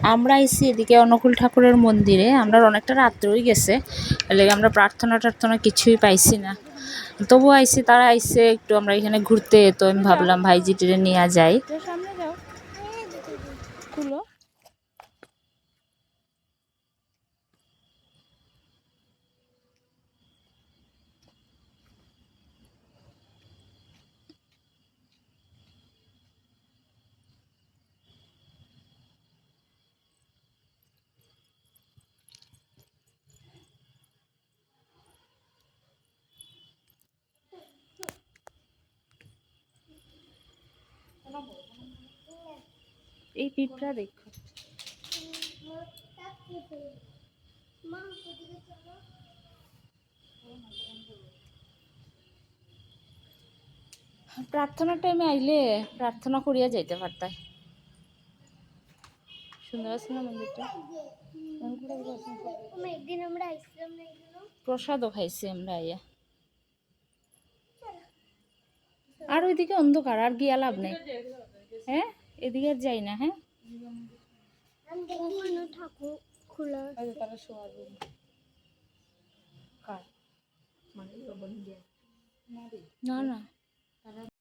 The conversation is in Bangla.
আমরা আইছি এদিকে অনুকূল ঠাকুরের মন্দিরে। আমরা অনেকটা রাত্রে হয়ে গেছে, এলাকা আমরা প্রার্থনা টার্থনা কিছুই পাইছি না। তবু আইছি, তারা আইছে একটু আমরা এখানে ঘুরতে, তো আমি ভাবলাম ভাইজিটিরে নিয়ে যাই। সামনে যাও, খুলো। এই পিঠটা দেখো। প্রার্থনার টাইমে আইলে প্রার্থনা করিয়া যাইতে পারতাই। সুন্দর আছে না মন্দিরটা? প্রসাদও খাইছি আমরা আইয়া। আর ওইদিকে অন্ধকার, আর গিয়া লাভ নেই। হ্যাঁ, এদিকে আর যাই না। হ্যাঁ, না না।